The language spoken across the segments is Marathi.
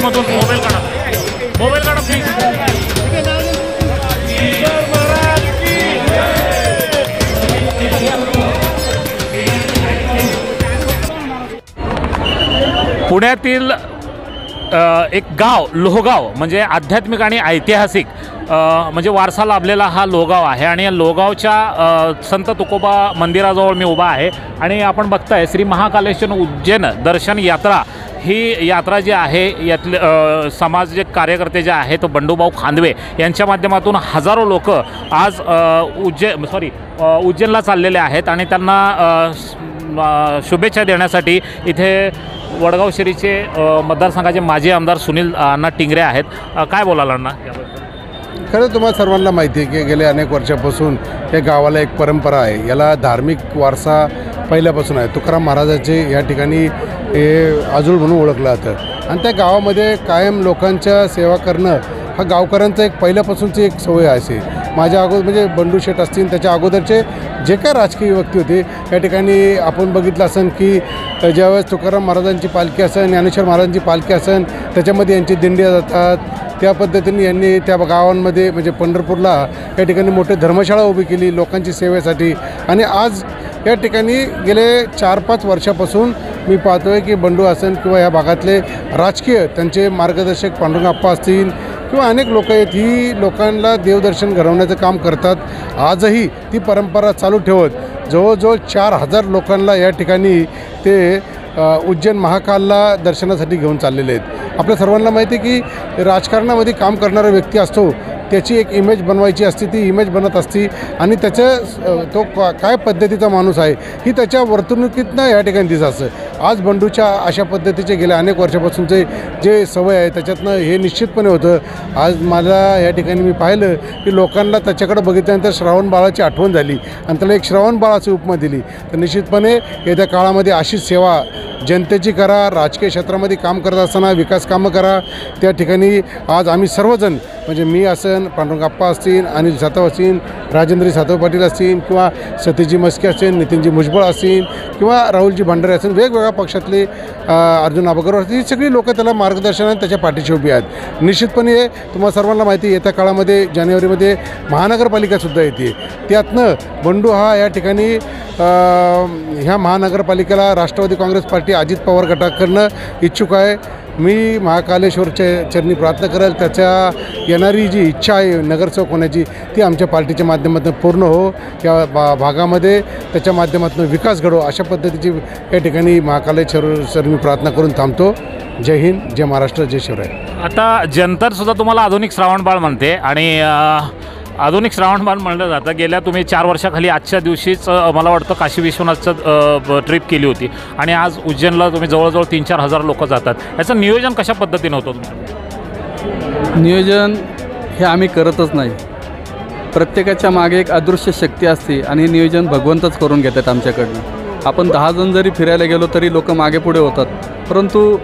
माध्यमातून मोबाईल काढा प्लीज. पुण्यातील एक गाव लोहगाव म्हणजे आध्यात्मिक आणि ऐतिहासिक म्हणजे वारसा लाभलेला हा लोहगाव आहे आणि या लोहगावच्या संत तुकोबा मंदिराजवळ मी उभा आहे आणि आपण बघताय श्री महाकालेश्वर उज्जैन दर्शन यात्रा. ही यात्रा जी आहे यातले सामाजिक कार्यकर्ते जे आहेत बंडूभाऊ खांदवे यांच्या माध्यमातून हजारो लोक आज उज्जैनला चाललेले आहेत आणि त्यांना शुभेच्छा देण्यासाठी इथे वडगाव शहरीचे मतदारसंघाचे माजी आमदार सुनील अण्णा टिंगरे आहेत. काय बोलाल अण्णा? खरं तुम्हाला सर्वांना माहिती आहे की गेल्या अनेक वर्षापासून या गावाला एक परंपरा आहे. याला धार्मिक वारसा पहिल्यापासून आहे. तुकाराम महाराजांचे या ठिकाणी हे आजूळ म्हणून ओळखलं जातं आणि त्या गावामध्ये कायम लोकांच्या सेवा करणं हा गावकऱ्यांचा एक पहिल्यापासूनची एक सवय असे. माझ्या अगोदर म्हणजे बंडू शेठ असतील त्याच्या अगोदरचे जे काय राजकीय व्यक्ती होते या ठिकाणी आपण बघितलं असेल की ज्यावेळेस तुकाराम महाराजांची पालखी असेल, ज्ञानेश्वर महाराजांची पालखी असेल, त्याच्यामध्ये यांची दिंड्या जातात. त्या पद्धतीने यांनी त्या गावांमध्ये म्हणजे पंढरपूरला या ठिकाणी मोठी धर्मशाळा उभी केली लोकांची सेवेसाठी. आणि आज या ठिकाणी गेले 4-5 वर्षापासून मी पाहतो आहे की बंडू असेल किंवा या भागातले राजकीय त्यांचे मार्गदर्शक पांडुरंगाप्पा असतील किंवा अनेक लोक आहेत ही लोकांना देवदर्शन घडवण्याचं काम करतात. आजही ती परंपरा चालू ठेवत जवळजवळ 4,000 लोकांना या ठिकाणी ते उज्जैन महाकालला दर्शनासाठी घेऊन चाललेले आहेत. आपल्या सर्वांना माहिती आहे की राजकारणामध्ये काम करणारा व्यक्ती असतो त्याची एक इमेज बनवायची असते, ती इमेज बनत असती आणि त्याचं तो काय पद्धतीचा माणूस आहे ही त्याच्या वर्तणुकीतनं या ठिकाणी दिसत असतं. आज बंडूच्या अशा पद्धतीचे गेल्या अनेक वर्षापासूनचे जे सवय आहे त्याच्यातनं हे निश्चितपणे होतं. आज मला या ठिकाणी मी पाहिलं की लोकांना त्याच्याकडे बघितल्यानंतर श्रावण बाळाची आठवण झाली आणि त्याला एक श्रावण बाळाची उपमा दिली. तर निश्चितपणे येत्या काळामध्ये अशीच सेवा जनतेची करा. राजकीय क्षेत्रामध्ये काम करत असताना विकास कामं करा. त्या ठिकाणी आज आम्ही सर्वजण म्हणजे मी असेल, पांडुरंगाप्पा असतील, अनिल सातव असतील, राजेंद्र सातव पाटील असतील किंवा सतीशजी मस्के असतील, नितीनजी भुजबळ असतील किंवा राहुलजी भांडारे असतील, वेगवेगळ्या पक्षातले अर्जुन आबगरवार असतील, ही सगळी लोकं त्याला मार्गदर्शनाने त्याच्या पाठीशी उभी आहेत. निश्चितपणे तुम्हाला सर्वांना माहिती येत्या काळामध्ये जानेवारीमध्ये महानगरपालिकासुद्धा येते. त्यातनं बंडू हा या ठिकाणी ह्या महानगरपालिकेला राष्ट्रवादी काँग्रेस पार्टी अजित पवार गटाकडनं इच्छुक आहे. मी महाकालेश्वरच्या चरणी प्रार्थना करेल त्याच्या येणारी जी इच्छा आहे नगरसेवक होण्याची ती आमच्या पार्टीच्या माध्यमातून पूर्ण हो. या भागामध्ये त्याच्या माध्यमातून विकास घडो अशा पद्धतीची या ठिकाणी महाकालेश्वर मी प्रार्थना करून थांबतो. जय हिंद, जय महाराष्ट्र, जय शिवराय. आता जनतासुद्धा तुम्हाला आधुनिक श्रावणबाळ म्हणते आणि आधुनिक श्रावणबाळ म्हणलं जातं. गेल्या तुम्ही 4 वर्षाखाली आजच्या दिवशीच मला वाटतं काशी विश्वनाथचं ट्रिप केली होती आणि आज उज्जैनला तुम्ही जवळजवळ 3-4 हजार लोक जातात. याचं नियोजन कशा पद्धतीनं होतं तुमचं? नियोजन हे आम्ही करतच नाही. प्रत्येकाच्या मागे एक अदृश्य शक्ती असते आणि हे नियोजन भगवंतच करून घेतात आमच्याकडनं. आपण 10 जण जरी फिरायला गेलो तरी लोक मागे पुढे होतात, परंतु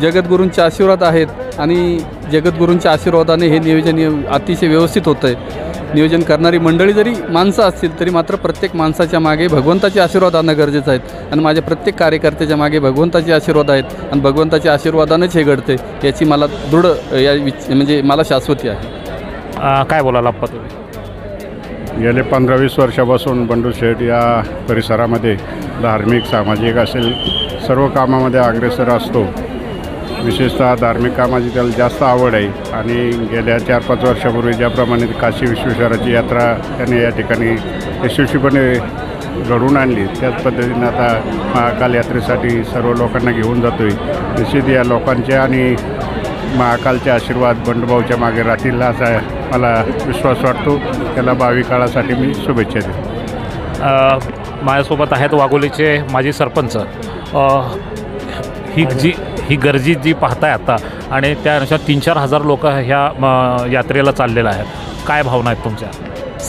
जगद्गुरूंचे आशीर्वाद आहेत आणि जगद्गुरूंच्या आशीर्वादाने हे नियोजन अतिशय व्यवस्थित होतं आहे. नियोजन करणारी मंडळी जरी माणसं असतील तरी मात्र प्रत्येक माणसाच्या मागे भगवंताचे आशीर्वाद आणणं गरजेचं आहे आणि माझ्या प्रत्येक कार्यकर्त्याच्या मागे भगवंताचे आशीर्वाद आहेत आणि भगवंताच्या आशीर्वादानेच हे घडते याची मला दृढ म्हणजे मला शाश्वती आहे. काय बोलाल आप्पा तुम्ही? गेले 15-20 वर्षापासून बंडू शेठ या परिसरामध्ये धार्मिक, सामाजिक असेल सर्व कामामध्ये अग्रेसर असतो. विशेषतः धार्मिक कामाची त्याला जास्त आवड आहे आणि गेल्या 4-5 वर्षापूर्वी ज्याप्रमाणे काशी विश्वेश्वराची यात्रा त्याने या ठिकाणी यशस्वीपणे घडवून आणली त्याच पद्धतीने आता महाकाल यात्रेसाठी सर्व लोकांना घेऊन जातो आहे. निश्चित या लोकांचे आणि महाकालचे आशीर्वाद बंडूभाऊच्या मागे राहतील असा मला विश्वास वाटतो. त्याला भावी काळासाठी मी शुभेच्छा देतो. माझ्यासोबत आहेत वाघोलीचे माजी सरपंच. ही गर्दी जी पाहताय आता आणि त्यानुसार 3-4 हजार लोक ह्या यात्रेला चाललेलं आहेत. काय भावना आहेत तुमच्या?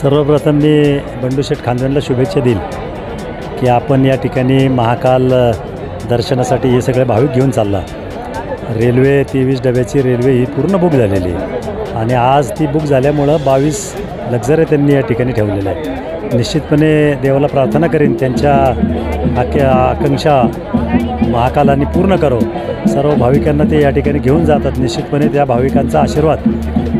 सर्वप्रथम मी बंडूशेठ खांदवेंना शुभेच्छा देईल की आपण या ठिकाणी महाकाल दर्शनासाठी हे सगळे भाविक घेऊन चालला. रेल्वे 23 डब्याची रेल्वे ही पूर्ण बुक झालेली आहे आणि आज ती बुक झाल्यामुळं 22 लक्झरी त्यांनी या ठिकाणी ठेवलेलं आहे. निश्चितपणे देवाला प्रार्थना करीन त्यांच्या आकांक्षा महाकालाने पूर्ण करो सर्व भाविकांना ते या ठिकाणी घेऊन जातात. निश्चितपणे त्या भाविकांचा आशीर्वाद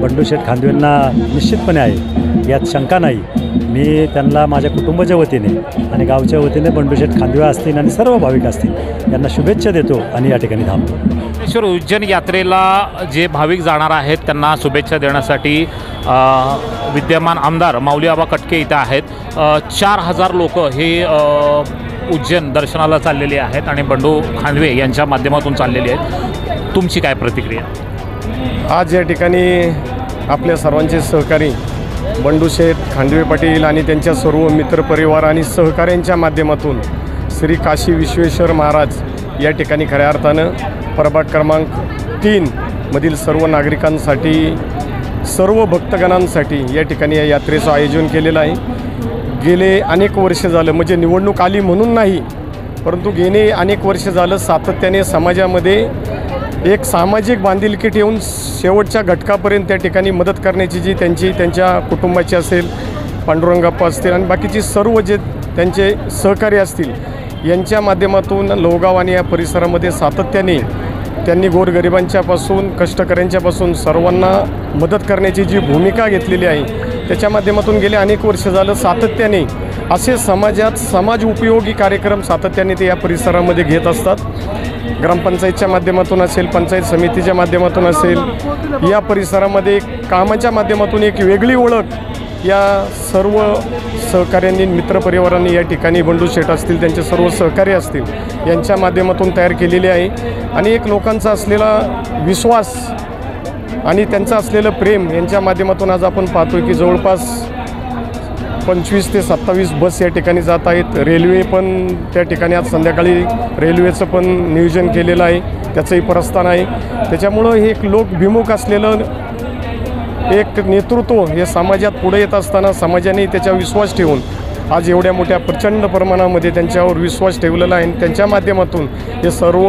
बंडूशेठ खांदवेंना निश्चितपणे आहे, यात शंका नाही. मी त्यांना माझ्या कुटुंबाच्या वतीने आणि गावच्या वतीने बंडूशेठ खांदवे असतील आणि सर्व भाविक असतील यांना शुभेच्छा देतो आणि या ठिकाणी थांबतो. ज्ञानेश्वर उज्जैन यात्रेला जे भाविक जाणार आहेत त्यांना शुभेच्छा देण्यासाठी विद्यमान आमदार माऊलीआबा कटके इथं आहेत. 4,000 लोक हे उज्जैन दर्शनाला चाललेली आहेत आणि बंडू खांदवे यांच्या माध्यमातून चाललेली आहेत. तुमची काय प्रतिक्रिया? आज या ठिकाणी आपल्या सर्वांचे सहकारी बंडूशेठ खांदवे पाटील आणि त्यांच्या सर्व मित्रपरिवार आणि सहकाऱ्यांच्या माध्यमातून श्री काशी विश्वेश्वर महाराज या ठिकाणी खऱ्या अर्थानं प्रभाग क्रमांक 3 मधील सर्व नागरिकांसाठी, सर्व भक्तगणांसाठी या ठिकाणी या यात्रेचं आयोजन केलेलं आहे. गेले अनेक वर्ष झालं, म्हणजे निवडणूक आली म्हणून नाही, परंतु गेले अनेक वर्ष झालं सातत्याने समाजामध्ये एक सामाजिक बांधिलकी ठेवून शेवटच्या घटकापर्यंत त्या ठिकाणी मदत करण्याची जी त्यांच्या कुटुंबाची असेल, पांडुरंगाप्पा असतील आणि बाकीची सर्व जे त्यांचे सहकारी असतील यांच्या माध्यमातून लोहगाव आणि या परिसरामध्ये सातत्याने त्यांनी गोरगरिबांच्यापासून कष्टकऱ्यांच्यापासून सर्वांना मदत करण्याची जी भूमिका घेतलेली आहे त्याच्या माध्यमातून गेले अनेक वर्ष झालं सातत्याने असे समाजात समाज उपयोगी कार्यक्रम सातत्याने ते या परिसरामध्ये घेत असतात. ग्रामपंचायतच्या माध्यमातून असेल, पंचायत समितीच्या माध्यमातून असेल, या परिसरामध्ये कामाच्या माध्यमातून एक वेगळी ओळख या सर्व सहकाऱ्यांनी, मित्रपरिवारांनी या ठिकाणी बंडूशेठ असतील, त्यांचे सर्व सहकारी असतील यांच्या माध्यमातून तयार केलेली आहे. आणि एक लोकांचा असलेला विश्वास आणि त्यांचं असलेलं प्रेम यांच्या माध्यमातून आज आपण पाहतोय की जवळपास 25 ते 27 बस या ठिकाणी जात आहेत. रेल्वे पण त्या ठिकाणी आज संध्याकाळी रेल्वेचं पण नियोजन केलेलं आहे, त्याचंही प्रस्थान आहे. त्याच्यामुळं हे एक लोकभिमुख असलेलं एक नेतृत्व हे समाजात पुढे येत असताना समाजाने त्याच्यावर विश्वास ठेवून आज एवढ्या मोठ्या प्रचंड प्रमाणामध्ये त्यांच्यावर विश्वास ठेवलेला आहे. आणि त्यांच्या माध्यमातून हे सर्व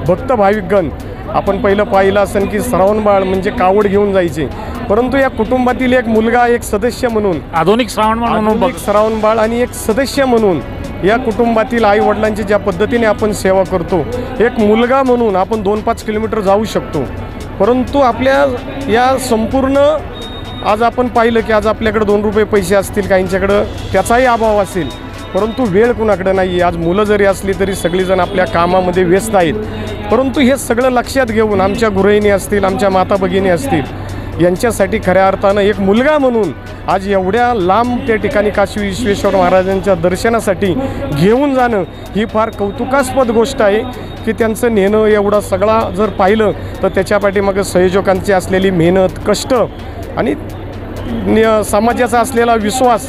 भक्त भाविकगण, आपण पहिलं पाहिलं असेल की श्रावणबाळ म्हणजे कावड घेऊन जायचे, परंतु या कुटुंबातील एक मुलगा, एक सदस्य म्हणून, आधुनिक श्रावणबाळ आणि एक सदस्य म्हणून या कुटुंबातील आई वडिलांची ज्या पद्धतीने आपण सेवा करतो, एक मुलगा म्हणून आपण 2-5 किलोमीटर जाऊ शकतो. परंतु आपल्या या संपूर्ण आज आपण पाहिलं की आज आपल्याकडे 2 रुपये पैसे असतील, काहींच्याकडं त्याचाही अभाव असेल, परंतु वेळ कुणाकडे नाही. आज मुलं जरी असली तरी सगळीजण आपल्या कामामध्ये व्यस्त आहेत. परंतु हे सगळं लक्षात घेऊन आमच्या गृहिणी असतील, आमच्या माता भगिनी असतील, यांच्यासाठी खऱ्या अर्थानं एक मुलगा म्हणून आज एवढ्या लांब त्या ठिकाणी काशी विश्वेश्वर महाराजांच्या दर्शनासाठी घेऊन जाणं ही फार कौतुकास्पद गोष्ट आहे. की त्यांचं नेणं एवढा सगळा जर पाहिलं तर त्याच्या पाठीमागं संयोजकांची असलेली मेहनत, कष्ट आणि समाजाचा असलेला विश्वास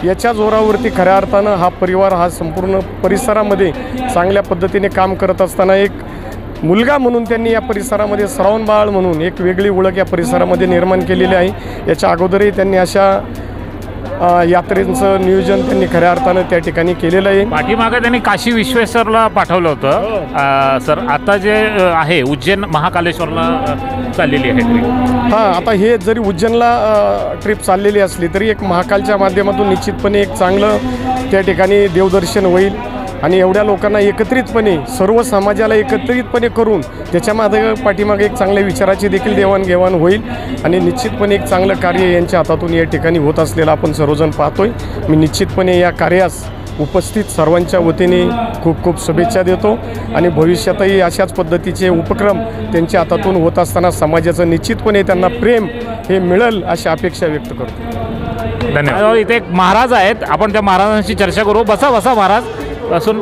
याच्या जोरावरती खऱ्या अर्थानं हा परिवार, हा संपूर्ण परिसरामध्ये चांगल्या पद्धतीने काम करत असताना एक मुलगा म्हणून त्यांनी या परिसरामध्ये श्रावणबाळ म्हणून एक वेगळी ओळख या परिसरामध्ये निर्माण केलेली आहे. याच्या अगोदरही त्यांनी अशा यात्रेचं नियोजन त्यांनी खऱ्या अर्थानं त्या ठिकाणी केलेलं आहे. पाठीमागे त्यांनी काशी विश्वेश्वरला पाठवलं होतं सर. आता जे आहे उज्जैन महाकालेश्वरला चाललेली आहे ट्रिप. हां, आता हे जरी उज्जैनला ट्रिप चाललेली असली तरी एक महाकालच्या माध्यमातून निश्चितपणे एक चांगलं त्या ठिकाणी देवदर्शन होईल आणि एवढ्या लोकांना एकत्रितपणे, सर्व समाजाला एकत्रितपणे करून त्याच्यामागे पाठीमागे एक चांगल्या विचाराची देखील देवाणघेवाण होईल आणि निश्चितपणे एक चांगलं कार्य यांच्या हातातून या ठिकाणी होत असलेलं आपण सर्वजण पाहतोय. मी निश्चितपणे या कार्यास उपस्थित सर्वांच्या वतीने खूप खूप शुभेच्छा देतो आणि भविष्यातही अशाच पद्धतीचे उपक्रम त्यांच्या हातातून होत असताना समाजाचं निश्चितपणे त्यांना प्रेम हे मिळेल अशी अपेक्षा व्यक्त करतो. धन्यवाद. इथे एक महाराज आहेत, आपण त्या महाराजांशी चर्चा करू. बसा महाराज. असून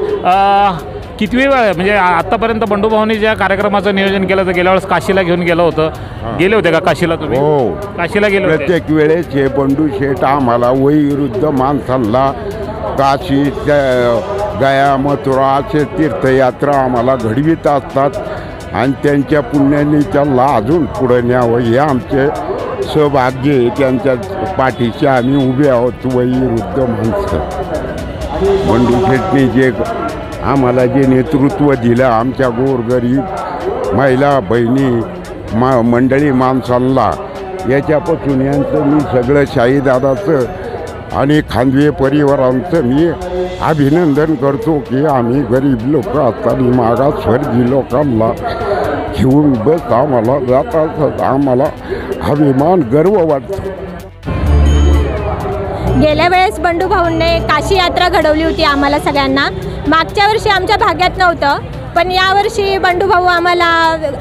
कितवी वेळ म्हणजे आतापर्यंत बंडूभाऊनी ज्या कार्यक्रमाचं नियोजन केलं तर गेल्या वेळेस काशीला घेऊन गेलं होतं, गेले होते का काशीला तुम्ही? हो, काशीला गेले होते. प्रत्येक वेळेस हे बंडूशेठ आम्हाला वयोवृद्ध माणसांना काशी, गया, मथुरा असे तीर्थयात्रा आम्हाला घडवीत असतात आणि त्यांच्या पुण्याने त्यांना अजून पुढे न्यावं हे आमचे सौभाग्य आहे. त्यांच्या पाठीशी आम्ही उभे आहोत वयोवृद्ध माणसं. बंडूशेठने जे आम्हाला जे नेतृत्व दिलं आमच्या गोरगरीब महिला बहिणी मंडळी माणसांना, याच्यापासून यांचं मी सगळं शाहीदादाचं आणि खांदवे परिवारांचं मी अभिनंदन करतो की आम्ही गरीब लोक असताना मागासवर्गीय लोकांना घेऊन बस आम्हाला जाता आम्हाला अभिमान गर्व वाटतो. गेल्या वेळेस बंडू भाऊंनी काशी यात्रा घडवली होती आम्हाला सगळ्यांना. मागच्या वर्षी आमच्या भाग्यात नव्हतं, पण यावर्षी बंडू भाऊ आम्हाला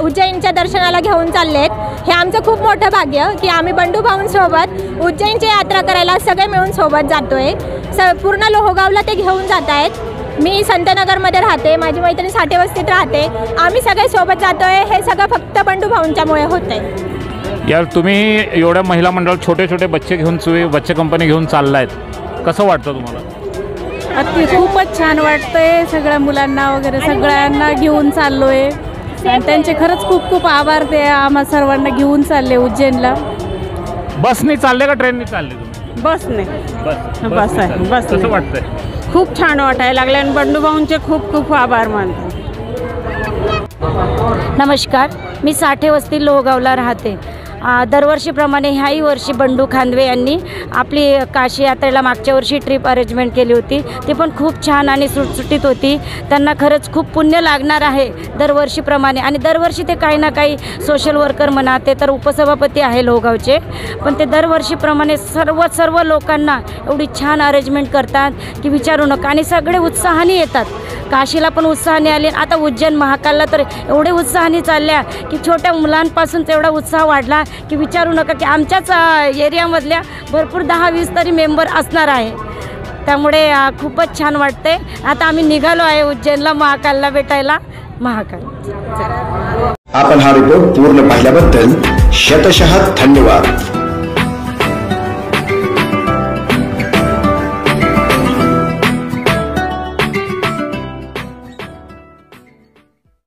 उज्जैनच्या दर्शनाला घेऊन चाललेत. हे आमचं खूप मोठं भाग्य की आम्ही बंडू भाऊंसोबत उज्जैनची यात्रा करायला सगळे मिळून सोबत जातोय. पूर्ण लोहगावला ते घेऊन जात आहेत. मी संतनगरमध्ये राहते, माझी मैत्रीण साठेवस्तीत राहते. आम्ही सगळे सोबत जातोय. हे सगळं फक्त बंडू भाऊंच्यामुळे होत आहे. यार तुम्ही एवढ्या महिला मंडळ छोटे छोटे बच्चे घेऊन बच्चे कंपनी घेऊन चाललायत, कसं वाटतं तुम्हाला? खूपच छान वाटतंय. सगळ्या मुलांना वगैरे सगळ्यांना घेऊन चाललोय आणि त्यांचे खरंच खूप खूप आभार. ते आम्हा सर्वांना घेऊन चालले उज्जैनला. बसने चालले का ट्रेनने चालले तुम्ही? बसने. बस आहे. बस. कसं वाटतंय? खूप छान वाटायला लागले आणि बंडू भाऊंचे खूप खूप आभार मानतो. नमस्कार, मी साठेवस्ती लोहगावला राहते. दरवर्षीप्रमाणे ह्याही वर्षी बंडू खांदवे यांनी आपली काशी यात्रेला मागच्या वर्षी ट्रिप अरेंजमेंट केली होती. ती पण खूप छान आणि सुटसुटीत होती. त्यांना खरंच खूप पुण्य लागणार आहे दरवर्षीप्रमाणे. आणि दरवर्षी ते काही ना काही सोशल वर्कर म्हणा, ते तर उपसभापती आहे लोहगावचे, पण ते दरवर्षीप्रमाणे सर्व लोकांना एवढी छान अरेंजमेंट करतात की विचारू नका. आणि सगळे उत्साहाने येतात. काशीला पण उत्साहाने आले, आता उज्जैन महाकालला तर एवढे उत्साहाने चालल्या की छोट्या मुलांपासून तेवढा उत्साह वाढला की विचारू नका. की आमच्याच एरियामधल्या भरपूर 10-20 तरी मेंबर असणार आहे. त्यामुळे खूपच छान वाटते. आता आम्ही निघालो आहे उज्जैनला महाकालला भेटायला. महाकाल. आपण हा रिपोर्ट पूर्ण पाहिल्याबद्दल शतशः धन्यवाद.